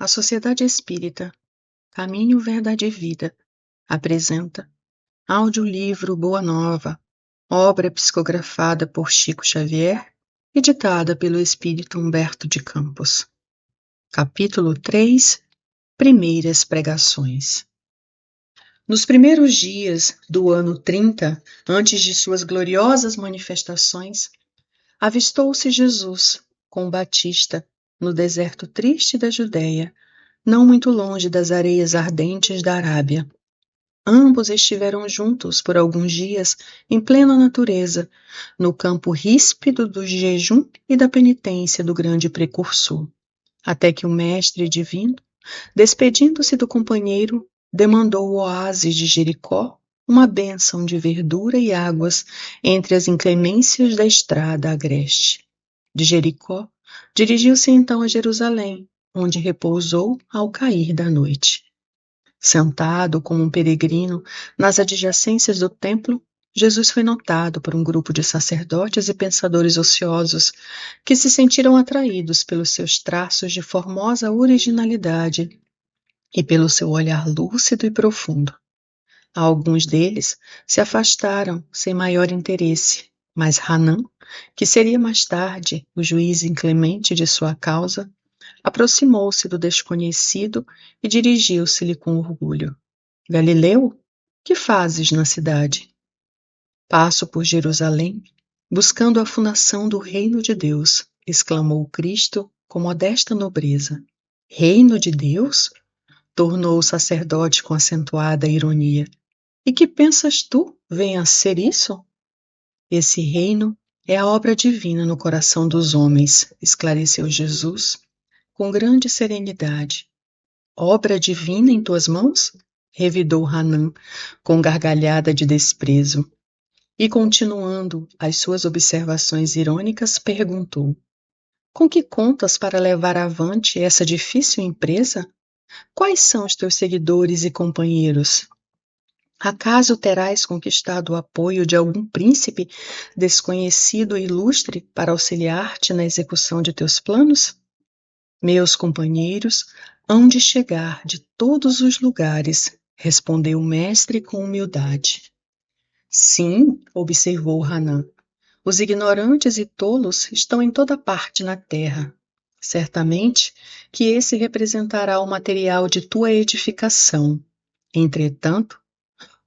A Sociedade Espírita Caminho, Verdade e Vida apresenta audiolivro Boa Nova, obra psicografada por Chico Xavier, editada pelo Espírito Humberto de Campos. Capítulo 3 Primeiras Pregações. Nos primeiros dias do ano 30, antes de suas gloriosas manifestações, avistou-se Jesus com Batista no deserto triste da Judéia, não muito longe das areias ardentes da Arábia. Ambos estiveram juntos por alguns dias em plena natureza, no campo ríspido do jejum e da penitência do grande precursor, até que o Mestre Divino, despedindo-se do companheiro, demandou o oásis de Jericó uma bênção de verdura e águas entre as inclemências da estrada agreste. De Jericó, dirigiu-se então a Jerusalém, onde repousou ao cair da noite. Sentado como um peregrino nas adjacências do templo, Jesus foi notado por um grupo de sacerdotes e pensadores ociosos que se sentiram atraídos pelos seus traços de formosa originalidade e pelo seu olhar lúcido e profundo. Alguns deles se afastaram sem maior interesse, mas Hanã, que seria mais tarde o juiz inclemente de sua causa, aproximou-se do desconhecido e dirigiu-se-lhe com orgulho. Galileu, que fazes na cidade? Passo por Jerusalém, buscando a fundação do reino de Deus, exclamou Cristo com modesta nobreza. Reino de Deus? Tornou o sacerdote com acentuada ironia. E que pensas tu venha a ser isso? Esse reino é a obra divina no coração dos homens, esclareceu Jesus com grande serenidade. Obra divina em tuas mãos? Revidou Hanã com gargalhada de desprezo. E continuando as suas observações irônicas, perguntou: com que contas para levar avante essa difícil empresa? Quais são os teus seguidores e companheiros? Acaso terás conquistado o apoio de algum príncipe desconhecido e ilustre para auxiliar-te na execução de teus planos? Meus companheiros hão de chegar de todos os lugares, respondeu o mestre com humildade. Sim, observou Hanã, os ignorantes e tolos estão em toda parte na terra. Certamente que esse representará o material de tua edificação. Entretanto,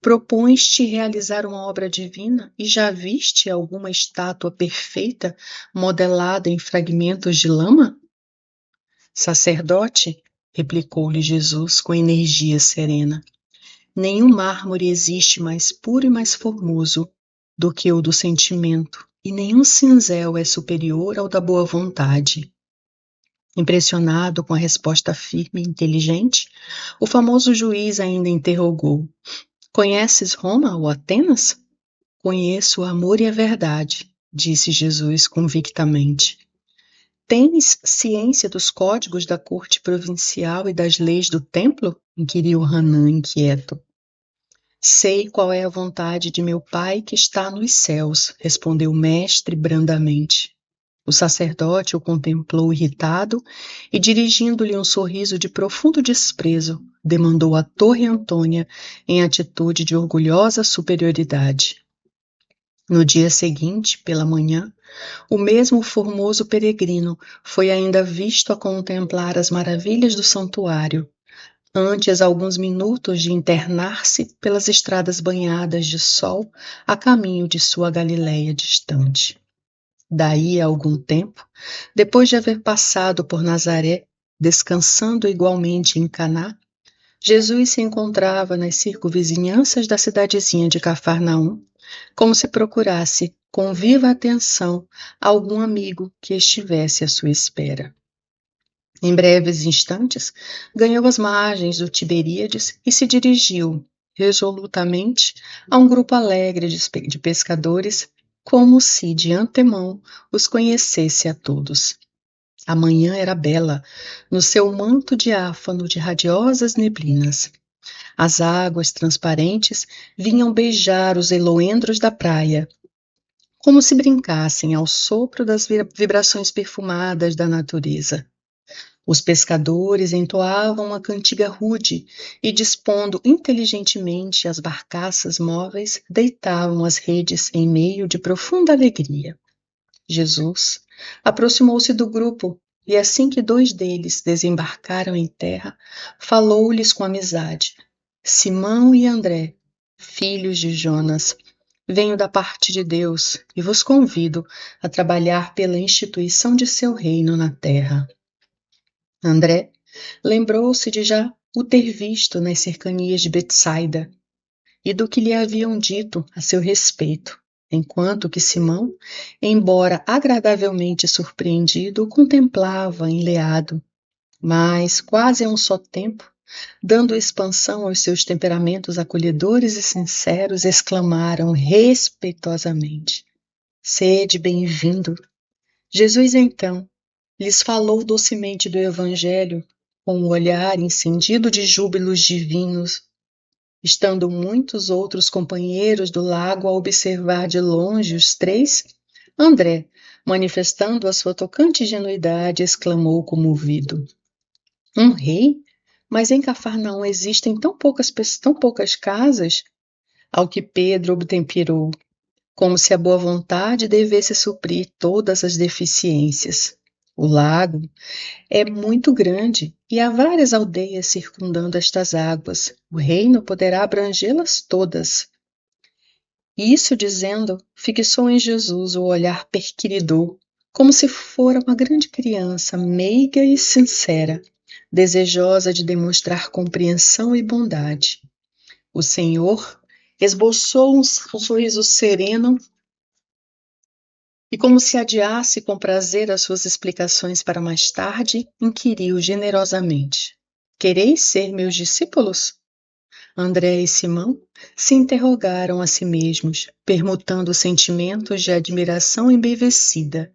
propões-te realizar uma obra divina e já viste alguma estátua perfeita modelada em fragmentos de lama? Sacerdote, replicou-lhe Jesus com energia serena, nenhum mármore existe mais puro e mais formoso do que o do sentimento, e nenhum cinzel é superior ao da boa vontade. Impressionado com a resposta firme e inteligente, o famoso juiz ainda interrogou: conheces Roma ou Atenas? Conheço o amor e a verdade, disse Jesus convictamente. Tens ciência dos códigos da corte provincial e das leis do templo? Inquiriu Hanã inquieto. Sei qual é a vontade de meu Pai que está nos céus, respondeu o mestre brandamente. O sacerdote o contemplou irritado e, dirigindo-lhe um sorriso de profundo desprezo, demandou a Torre Antônia em atitude de orgulhosa superioridade. No dia seguinte, pela manhã, o mesmo formoso peregrino foi ainda visto a contemplar as maravilhas do santuário, antes alguns minutos de internar-se pelas estradas banhadas de sol a caminho de sua Galiléia distante. Daí a algum tempo, depois de haver passado por Nazaré, descansando igualmente em Caná, Jesus se encontrava nas circunvizinhanças da cidadezinha de Cafarnaum, como se procurasse, com viva atenção, algum amigo que estivesse à sua espera. Em breves instantes, ganhou as margens do Tiberíades e se dirigiu, resolutamente, a um grupo alegre de pescadores, como se, de antemão, os conhecesse a todos. A manhã era bela, no seu manto diáfano de radiosas neblinas. As águas transparentes vinham beijar os eloendros da praia, como se brincassem ao sopro das vibrações perfumadas da natureza. Os pescadores entoavam uma cantiga rude e, dispondo inteligentemente as barcaças móveis, deitavam as redes em meio de profunda alegria. Jesus aproximou-se do grupo e, assim que dois deles desembarcaram em terra, falou-lhes com amizade: Simão e André, filhos de Jonas, venho da parte de Deus e vos convido a trabalhar pela instituição de seu reino na terra. André lembrou-se de já o ter visto nas cercanias de Betsaida e do que lhe haviam dito a seu respeito, enquanto que Simão, embora agradavelmente surpreendido, o contemplava enleado, mas quase a um só tempo, dando expansão aos seus temperamentos acolhedores e sinceros, exclamaram respeitosamente: Sede bem-vindo. Jesus então lhes falou docemente do Evangelho, com um olhar incendido de júbilos divinos, estando muitos outros companheiros do lago a observar de longe os três. André, manifestando a sua tocante ingenuidade, exclamou comovido: Um rei? Mas em Cafarnaum existem tão poucas casas? Ao que Pedro obtemperou, como se a boa vontade devesse suprir todas as deficiências. O lago é muito grande e há várias aldeias circundando estas águas. O reino poderá abrangê-las todas. Isso dizendo, fixou em Jesus o olhar perquiridor, como se fora uma grande criança, meiga e sincera, desejosa de demonstrar compreensão e bondade. O Senhor esboçou um sorriso sereno e, como se adiasse com prazer as suas explicações para mais tarde, inquiriu generosamente: Quereis ser meus discípulos? André e Simão se interrogaram a si mesmos, permutando sentimentos de admiração embevecida.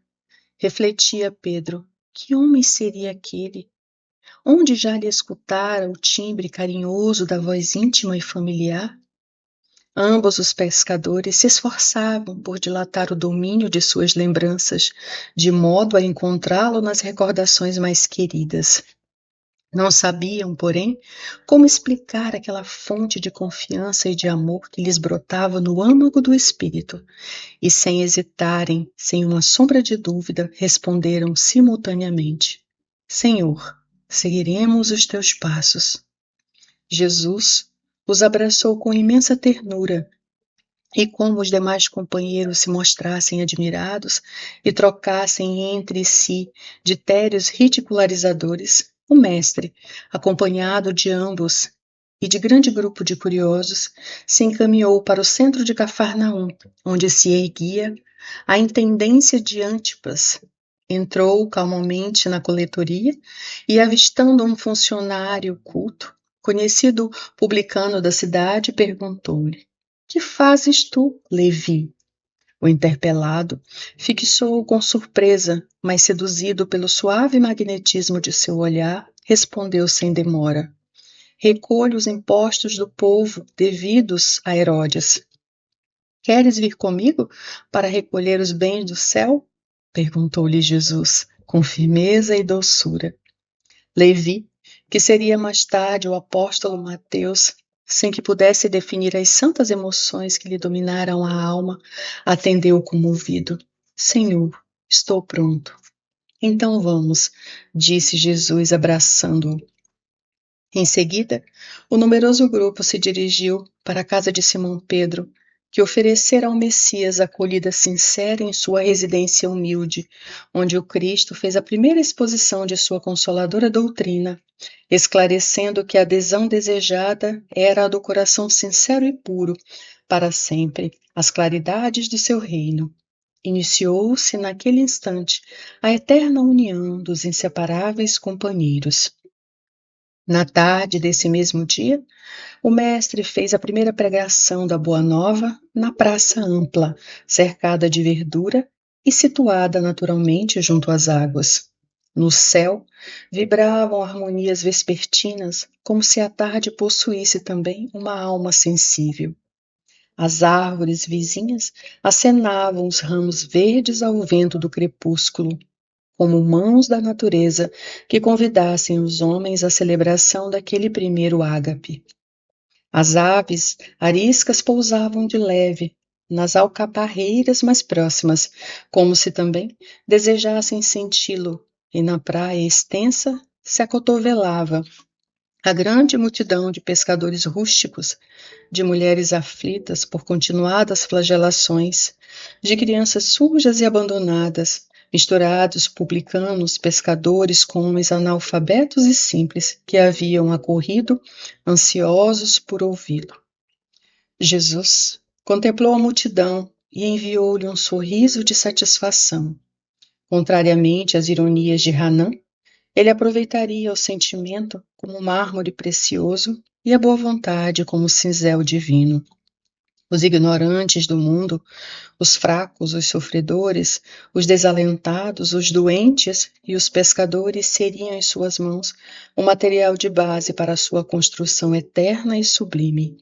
Refletia Pedro: que homem seria aquele? Onde já lhe escutara o timbre carinhoso da voz íntima e familiar? Ambos os pescadores se esforçavam por dilatar o domínio de suas lembranças, de modo a encontrá-lo nas recordações mais queridas. Não sabiam, porém, como explicar aquela fonte de confiança e de amor que lhes brotava no âmago do espírito, e sem hesitarem, sem uma sombra de dúvida, responderam simultaneamente: Senhor, seguiremos os teus passos. Jesus os abraçou com imensa ternura, e como os demais companheiros se mostrassem admirados e trocassem entre si ditérios ridicularizadores, o mestre, acompanhado de ambos e de grande grupo de curiosos, se encaminhou para o centro de Cafarnaum, onde se erguia a intendência de Antipas. Entrou calmamente na coletoria e, avistando um funcionário culto, conhecido publicano da cidade, perguntou-lhe: Que fazes tu, Levi? O interpelado fixou-o com surpresa, mas seduzido pelo suave magnetismo de seu olhar, respondeu sem demora: Recolho os impostos do povo devidos a Herodes. Queres vir comigo para recolher os bens do céu? Perguntou-lhe Jesus, com firmeza e doçura. Levi, que seria mais tarde o apóstolo Mateus, sem que pudesse definir as santas emoções que lhe dominaram a alma, atendeu comovido: Senhor, estou pronto. Então vamos, disse Jesus, abraçando-o. Em seguida, o numeroso grupo se dirigiu para a casa de Simão Pedro, que oferecera ao Messias acolhida sincera em sua residência humilde, onde o Cristo fez a primeira exposição de sua consoladora doutrina, esclarecendo que a adesão desejada era a do coração sincero e puro, para sempre, às claridades de seu reino. Iniciou-se naquele instante a eterna união dos inseparáveis companheiros. Na tarde desse mesmo dia, o mestre fez a primeira pregação da Boa Nova na praça ampla, cercada de verdura e situada naturalmente junto às águas. No céu vibravam harmonias vespertinas, como se a tarde possuísse também uma alma sensível. As árvores vizinhas acenavam os ramos verdes ao vento do crepúsculo. como mãos da natureza que convidassem os homens à celebração daquele primeiro ágape. As aves ariscas pousavam de leve nas alcaparreiras mais próximas, como se também desejassem senti-lo, e na praia extensa se acotovelava a grande multidão de pescadores rústicos, de mulheres aflitas por continuadas flagelações, de crianças sujas e abandonadas, misturados publicanos, pescadores com homens analfabetos e simples que haviam acorrido, ansiosos por ouvi-lo. Jesus contemplou a multidão e enviou-lhe um sorriso de satisfação. Contrariamente às ironias de Hanã, ele aproveitaria o sentimento como mármore precioso e a boa vontade como cinzel divino. Os ignorantes do mundo, os fracos, os sofredores, os desalentados, os doentes e os pescadores seriam em suas mãos o material de base para a sua construção eterna e sublime.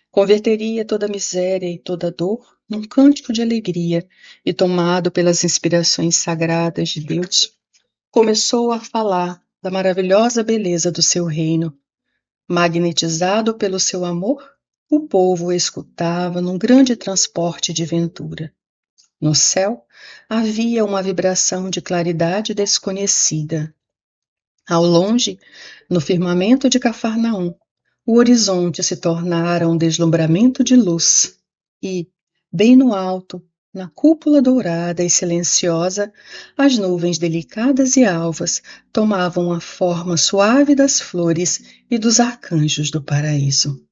Converteria toda miséria e toda dor num cântico de alegria e, tomado pelas inspirações sagradas de Deus, começou a falar da maravilhosa beleza do seu reino. Magnetizado pelo seu amor, o povo o escutava num grande transporte de ventura. No céu havia uma vibração de claridade desconhecida. Ao longe, no firmamento de Cafarnaum, o horizonte se tornara um deslumbramento de luz e, bem no alto, na cúpula dourada e silenciosa, as nuvens delicadas e alvas tomavam a forma suave das flores e dos arcanjos do paraíso.